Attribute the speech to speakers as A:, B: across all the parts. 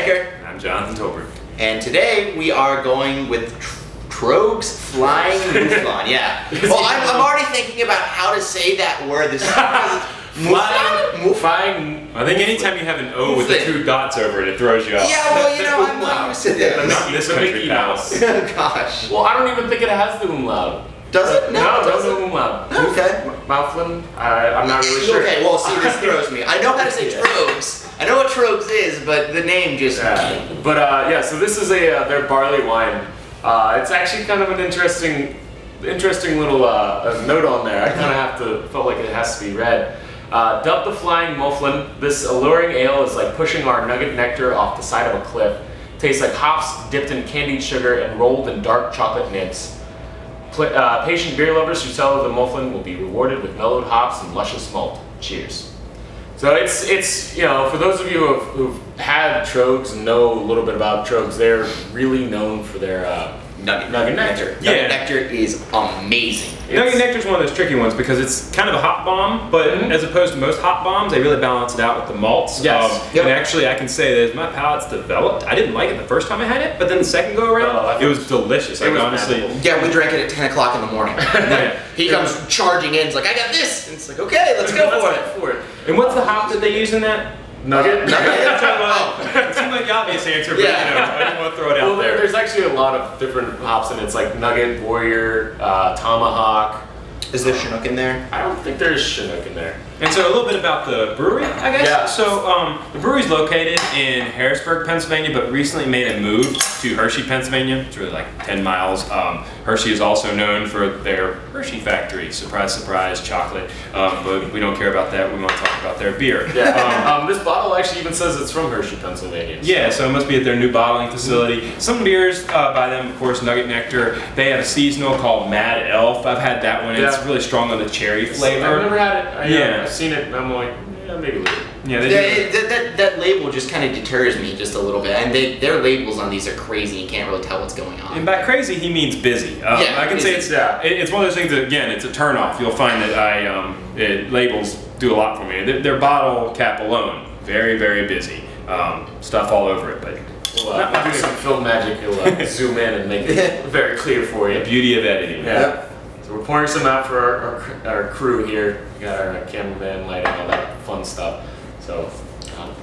A: Baker.
B: I'm Jonathan Tolbert.
A: And today we are going with Trogues Flying Mouflan. Yeah. Well, I'm already thinking about how to say that word. This
B: Mouflan. I think anytime you have an O with the 2 dots over it, it throws you off.
A: Yeah, well, you know, I'm not used to this.
B: But not in this country, pals.
A: Oh, gosh.
C: Well, I don't even think it has the umlaut.
A: Does it?
C: No, it doesn't umlaut.
A: Okay.
C: Mouflan? I'm not really sure.
A: Okay, well, see, this throws me. I know how to say Trogues. I know what Trogues is, but the name just...
C: Yeah, so this is their barley wine. It's actually kind of an interesting little note on there. I kind of felt like it has to be read. Dubbed the Flying Mouflan, this alluring ale is like pushing our Nugget nectar off the side of a cliff. Tastes like hops dipped in candied sugar and rolled in dark chocolate nibs. Patient beer lovers who sell the Mouflan will be rewarded with mellowed hops and luscious malt. Cheers. So it's you know, for those of you who've had Trogues and know a little bit about Trogues, they're really known for their Nugget nectar.
A: Yeah. Nugget nectar is amazing.
B: Nugget nectar is one of those tricky ones because it's kind of a hop bomb, but as opposed to most hop bombs, they really balance it out with the malts.
C: Yes.
B: And actually, I can say that as my palate's developed, I didn't like it the first time I had it, but then the second go around, it was delicious. Like, honestly.
A: Yeah, we drank it at 10 o'clock in the morning. He comes charging in, he's like, I got this! And it's like, okay, let's go for it.
B: And what's the hop that they use in that?
C: Nugget?
B: It seemed like the obvious answer, but you know, I didn't want to throw it out there.
C: There's actually a lot of different hops in it. It's like Nugget, Warrior, Tomahawk.
A: Is there Chinook in there?
C: I don't think there's Chinook in there.
B: And so a little bit about the brewery, I guess.
C: Yeah.
B: So the brewery's located in Harrisburg, Pennsylvania, but recently made a move to Hershey, Pennsylvania. It's really like 10 miles. Hershey is also known for their Hershey factory. Surprise, surprise, chocolate. But we don't care about that. We want to talk about their beer.
C: Yeah. This bottle actually even says it's from Hershey, Pennsylvania. So.
B: Yeah, so it must be at their new bottling facility. Some beers by them, of course, Nugget Nectar. They have a seasonal called Mad Elf. I've had that one. It's really strong on the cherry flavor.
C: I've never had it.
B: I've
C: seen it and I'm like, yeah, maybe later.
B: Yeah,
A: that label just kind of deters me just a little bit, and their labels on these are crazy. You can't really tell what's going on.
B: And by crazy, he means busy. I can say it's one of those things that, again, it's a turnoff. You'll find that labels do a lot for me. Their bottle cap alone, very, very busy. Stuff all over it, but
C: well, doing some film magic, you'll zoom in and make it very clear for you.
B: The beauty of editing.
C: Yeah. So we're pouring some out for our crew here. We got our cameraman, lighting, all that fun stuff. So,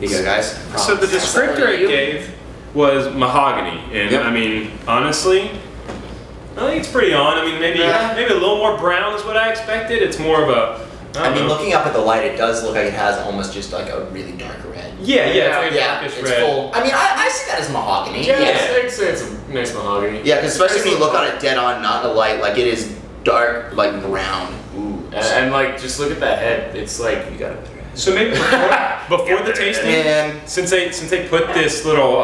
A: here you go, guys.
B: So the descriptor it gave was mahogany, and I mean, honestly, I think it's pretty on. I mean, maybe a little more brown is what I expected. It's more of a.
A: I mean, looking up at the light, it does look like it has almost just like a really dark red.
B: It's
A: red. Full. I mean, I see that as mahogany.
C: Yeah, I'd say it's a nice mahogany.
A: Yeah, because especially when you look on it dead on, not in the light, like it is dark, like brown.
C: Ooh. And like, just look at that head. It's like you got it.
B: So maybe before the tasting, since they put this little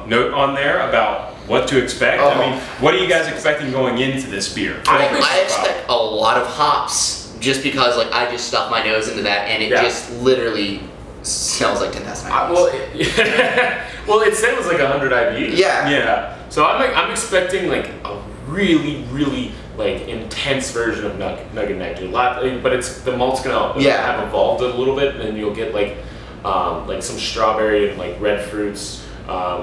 B: note on there about what to expect, I mean, what are you guys expecting going into this beer?
A: I expect a lot of hops, just because like I just stuck my nose into that, and it just literally smells like 10,000 IBUs.
C: Well, it said it was like 100 IBUs.
A: Yeah.
C: So I'm expecting like a really like intense version of Nugget Nectar. But the malt's gonna have evolved a little bit, and you'll get like some strawberry and like red fruits,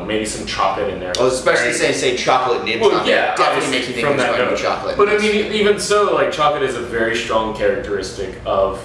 C: maybe some chocolate in there.
A: Oh, especially say chocolate nibs.
C: Well, yeah,
A: definitely makes you think
C: from that
A: note. Chocolate.
C: But I mean, even so, like chocolate is a very strong characteristic of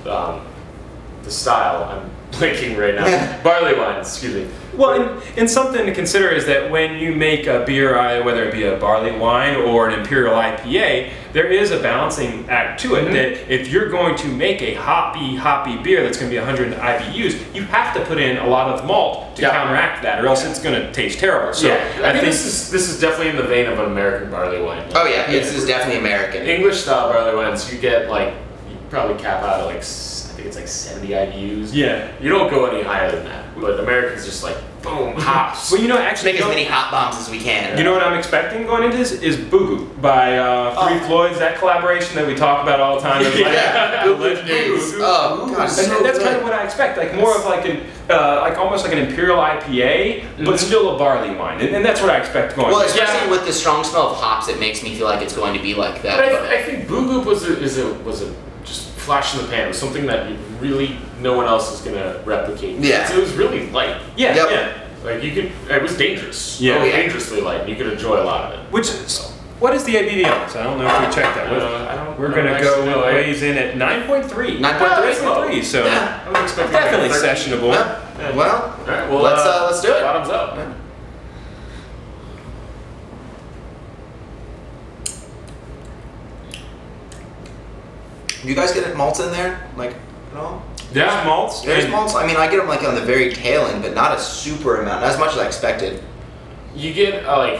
C: the style. I'm blanking right now. Barley wine, excuse me.
B: Well, and something to consider is that when you make a beer, whether it be a barley wine or an imperial IPA, there is a balancing act to it. That if you're going to make a hoppy beer that's going to be 100 IBUs, you have to put in a lot of malt to counteract that, or else it's going to taste terrible. So I think this is definitely in the vein of an American barley wine.
A: Oh yeah, this is definitely American.
C: English style barley wines, you get like, you probably cap out at like, I think it's like 70 IBUs.
B: Yeah.
C: You don't go any higher than that. But Americans just like, boom, hops.
B: Well, you know, actually,
A: make as many hot bombs as we can.
B: You know what I'm expecting going into this is Boo Boo by Three Floyds, that collaboration that we talk about all the time.
C: Legendary.
A: Oh, God,
B: that's kind of what I expect. Like more of like almost like an imperial IPA, but still a barley wine, and that's what I expect going.
A: Well, especially with the strong smell of hops, it makes me feel like it's going to be like that.
C: But I think Boo Boo was a just flash in the pan. It was something that really no one else is gonna replicate.
A: Yeah.
C: It was really light.
B: Yeah.
C: Like it was dangerous.
B: Yeah.
C: Dangerously light. You could enjoy a lot of it.
B: Which is, what is the ABV on this? I don't know if we checked that. We're going to go with weighs in at 9.3.
A: 9.3?
B: So
C: yeah, I was expecting
B: definitely sessionable.
A: Yeah. Well,
C: all right, well,
A: let's do it.
C: Bottoms up.
A: Yeah. Do you guys get malts in there, like at all?
B: There's malts.
A: There's malts. I mean, I get them like on the very tail end, but not a super amount, not as much as I expected.
C: You get like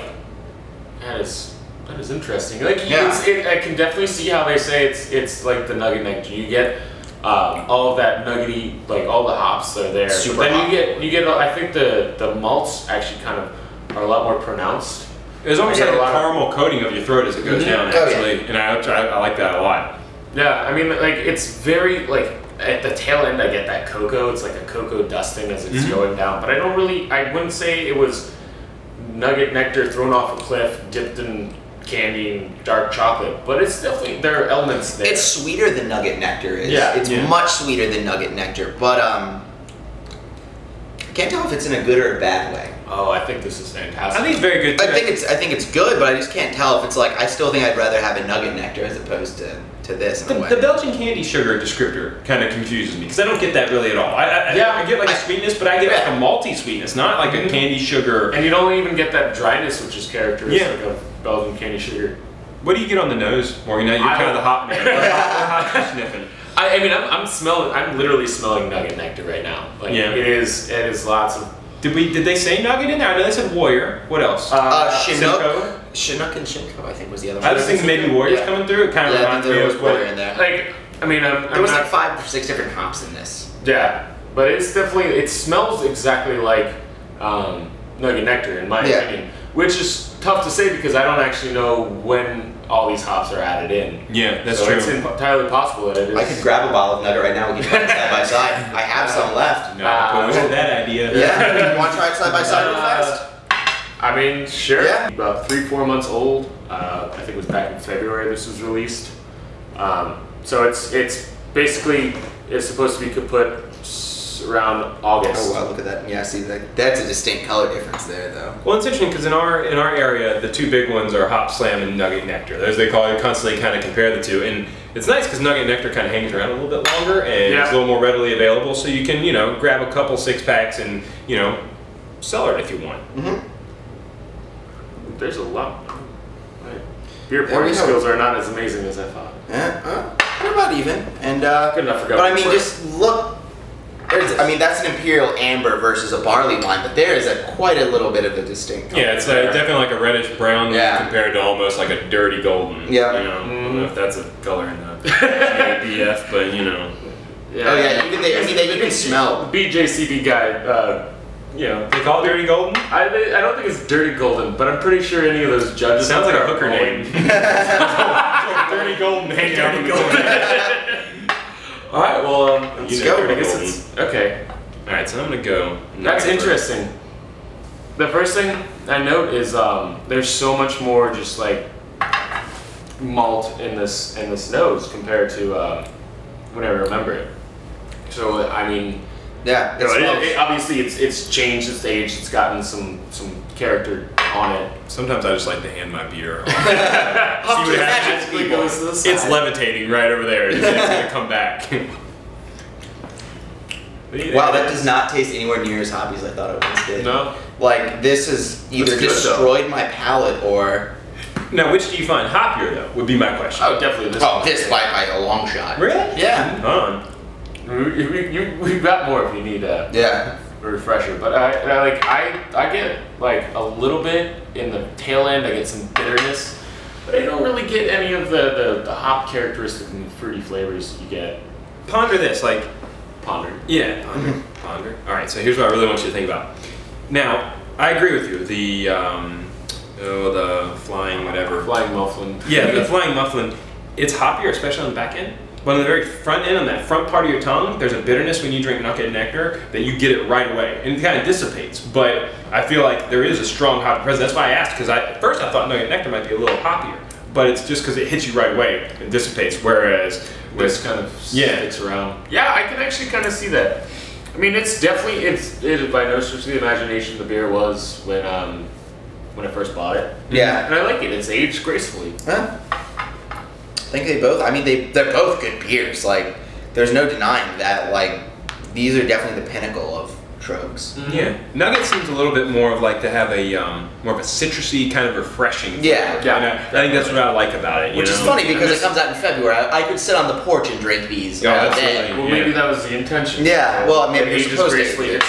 C: that is interesting. Like I can definitely see how they say it's like the Nugget Nectar. You get all of that nuggety, like all the hops are there.
A: Super
C: but then
A: hot.
C: you get I think the malts actually kind of are a lot more pronounced.
B: There's almost like a caramel coating of your throat as it goes down, actually, and I like that a lot.
C: Yeah, I mean, like it's very like at the tail end I get that cocoa. It's like a cocoa dusting as it's going down, but I wouldn't say it was Nugget Nectar thrown off a cliff, dipped in candy and dark chocolate, but it's definitely, there are elements there.
A: It's sweeter than Nugget Nectar is.
C: Yeah.
A: It's much sweeter than Nugget Nectar, but I can't tell if it's in a good or a bad way.
C: Oh, I think this is fantastic.
B: I think it's very good.
A: I think it's good, but I just can't tell if it's like, I still think I'd rather have a Nugget Nectar as opposed to this in a way.
B: The Belgian candy sugar descriptor kind of confuses me because I don't get that really at all. I get like a sweetness, but I get like a malty sweetness, not like a candy sugar.
C: And you don't even get that dryness, which is characteristic of Belgian candy sugar.
B: What do you get on the nose, Morgan? Now you're kind of the hot man. What are you sniffing?
C: I mean, I'm literally smelling Nugget Nectar right now. Like, it is lots of.
B: Did they say Nugget in there? I know they said Warrior. What else?
A: Chinook and Shinko, I think was the other one.
B: I was thinking maybe Warrior's coming through. It kind of reminds me of
A: Warrior in there.
C: Like, I mean,
A: there was like 5 or 6 different hops in this.
C: Yeah, but it's definitely, it smells exactly like Nugget Nectar in my opinion, which is tough to say because I don't actually know when all these hops are added in.
B: Yeah, that's true.
C: It's entirely possible that it is.
A: I could grab a bottle of Nugget right now. We can try it side by side. I have some left.
B: No, that idea.
A: Yeah, you want to try it side by side real fast?
C: I mean, sure.
A: Yeah.
C: About 3-4 months old. I think it was back in February this was released. So it's basically, it's supposed to be kaput around August.
A: Oh wow, look at that. Yeah, see, that's a distinct color difference there though.
B: Well, it's interesting because in our area, the 2 big ones are Hop Slam and Nugget Nectar. As they call it, constantly kind of compare the 2. And it's nice because Nugget Nectar kind of hangs around a little bit longer and it's a little more readily available. So you can, grab a couple 6-packs and, sell it if you want.
C: There's a lot. Your pouring skills are not as amazing as I thought.
A: Yeah, they're about even. And
C: good enough for.
A: But I mean, just look. That's an Imperial Amber versus a barley wine, but there is quite a little bit of a distinct.
B: Yeah, it's definitely like a reddish brown compared to almost like a dirty golden.
A: Yeah.
B: I don't know if that's a color in the BF, but
A: Yeah. Oh yeah, even they can smell.
C: The BJCP guy.
B: They call it dirty golden?
C: I don't think it's dirty golden, but I'm pretty sure any of those judges.
B: Sounds like a hooker name. Dirty golden. Hang out with golden.
C: All right, well,
A: let's go.
C: I guess it's okay.
B: All right, so I'm gonna go.
C: That's interesting. The first thing I note is there's so much more just like malt in this nose compared to when I remember it. So I mean.
A: Yeah,
C: obviously it's changed its age. It's gotten some character on it.
B: Sometimes I just like to hand my beer off.
A: See what happens.
B: It's levitating right over there. It's gonna come back.
A: Wow, that does not taste anywhere near as hoppy as I thought it once did.
C: No.
A: Like this has either destroyed my palate or.
B: Now, which do you find hoppier though? Would be my question.
C: Oh, definitely this.
A: Oh, this by a long shot.
B: Really?
A: Yeah.
C: We've got more if you need a refresher, but I get like a little bit in the tail end. I get some bitterness, but I don't really get any of the hop characteristic and fruity flavors you get.
B: Ponder this,
C: ponder.
B: Yeah, ponder, ponder. All right, so here's what I really want you to think about. Now, I agree with you. The flying whatever.
C: Flying Mouflan.
B: Yeah, the flying Mouflan. It's hoppier, especially on the back end. But on the very front end, on that front part of your tongue, there's a bitterness when you drink Nugget Nectar that you get it right away. And it kind of dissipates. But I feel like there is a strong hop presence. That's why I asked, because at first I thought Nugget Nectar might be a little hoppier. But it's just because it hits you right away and dissipates. Whereas
C: this kind of sticks around. Yeah, I can actually kind of see that. I mean, it's definitely it by no stretch of the imagination the beer was when I first bought it.
A: Yeah.
C: And I like it. It's aged gracefully.
A: Huh? I think they both. I mean, they're both good beers. Like, there's no denying that. Like, these are definitely the pinnacle of Trogs.
B: Mm-hmm. Yeah, Nugget seems a little bit more of like to have a more of a citrusy kind of refreshing flavor.
A: Yeah.
B: I think that's what I like about it.
A: Which is funny because it comes out in February. I could sit on the porch and drink these all day.
C: Well, maybe that was the intention.
A: Yeah. Well, maybe it's supposed to.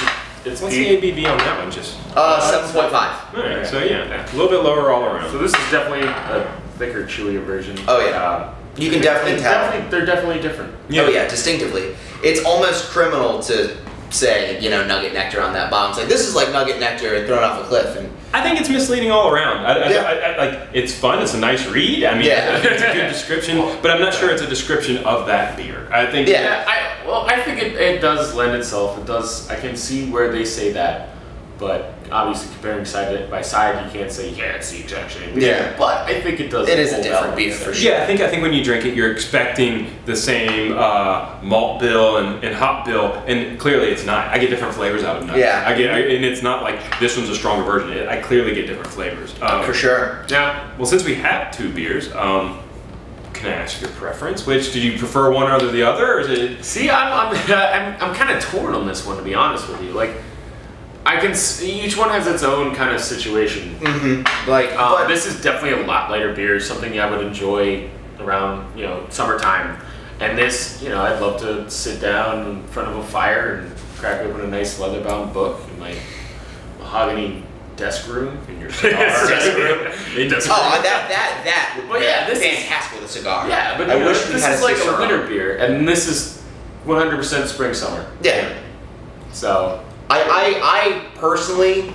B: What's the ABV on that one? Just
A: 7.5.
B: Alright, so yeah, a little bit lower all around.
C: So this is definitely a thicker, chewier version.
A: Oh yeah. You can definitely tell.
C: They're definitely different.
A: Yeah. Oh yeah, distinctively. It's almost criminal to say, you know, Nugget Nectar on that bottle. It's like, this is like Nugget Nectar thrown off a cliff. And
B: I think it's misleading all around. I like, it's fun, it's a nice read. I mean, it's a good description, but I'm not sure it's a description of that beer. I think.
C: Yeah, I think it does lend itself. It does. I can see where they say that, but obviously comparing side by side, you can't say it's the exact same beer.
A: Yeah,
C: but I think it does.
A: It is a different beer for sure.
B: Yeah, I think when you drink it, you're expecting the same malt bill and hop bill, and clearly it's not. I get different flavors out of Nugget.
A: Yeah,
B: and it's not like this one's a stronger version. I clearly get different flavors.
A: For sure.
B: Yeah. Well, since we have two beers, can I ask your preference? Which did you prefer one or the other, or is it?
C: See, I'm kind of torn on this one, to be honest with you. Like, I can see each one has its own kind of situation.
A: Mm-hmm. Like,
C: this is definitely a lot lighter beer, something I would enjoy around summertime. And this, I'd love to sit down in front of a fire and crack open a nice leather-bound book in my mahogany desk room in your cigar.
A: Desk room. That would be fantastic with a cigar.
C: Yeah, but
A: I wish
C: this is like a winter beer, and this is 100% spring summer.
A: Yeah.
C: So
A: I personally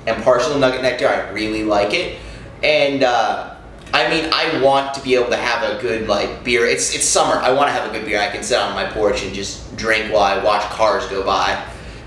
A: am partial to Nugget Nectar. I really like it, and I mean, I want to be able to have a good beer. It's summer. I want to have a good beer. I can sit on my porch and just drink while I watch cars go by,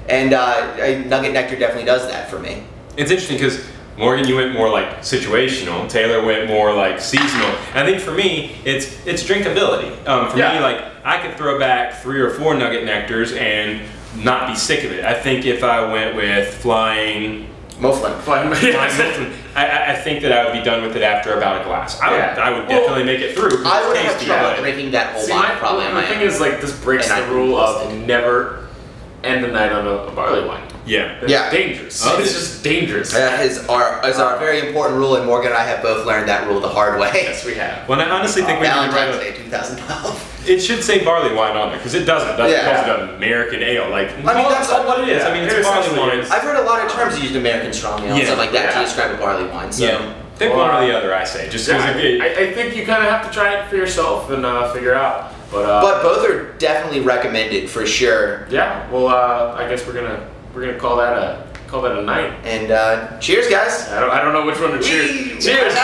A: and Nugget Nectar definitely does that for me.
B: It's interesting because Morgan, you went more like situational. Taylor went more like seasonal. And I think for me, it's drinkability. For me, I could throw back 3 or 4 Nugget Nectars and not be sick of it. I think if I went with Flying
A: Mouflan.
B: Mouflan, I think that I would be done with it after about a glass. I would definitely make it through.
A: I would have trouble drinking that whole bottle probably.
C: The thing is, this breaks the rule of never end the night on a barley wine.
B: Yeah.
C: It's dangerous. It's just dangerous.
A: That is our very important rule, and Morgan and I have both learned that rule the hard way.
C: Yes, we have.
B: Well, I honestly think
A: Valentine's Day 2012.
B: It should say barley wine on there, because it doesn't. It calls it American ale. That's what it is. I mean, it's a barley wine.
A: I've heard a lot of terms used American strong ale and stuff like that to describe a barley wine. So.
B: Pick one or the other, I say. Just
C: I think you kind of have to try it for yourself and figure out.
A: But both are definitely recommended for sure.
C: Yeah. Well, I guess we're gonna call that a night.
A: And cheers, guys.
C: I don't know which one to cheers.
A: Cheers.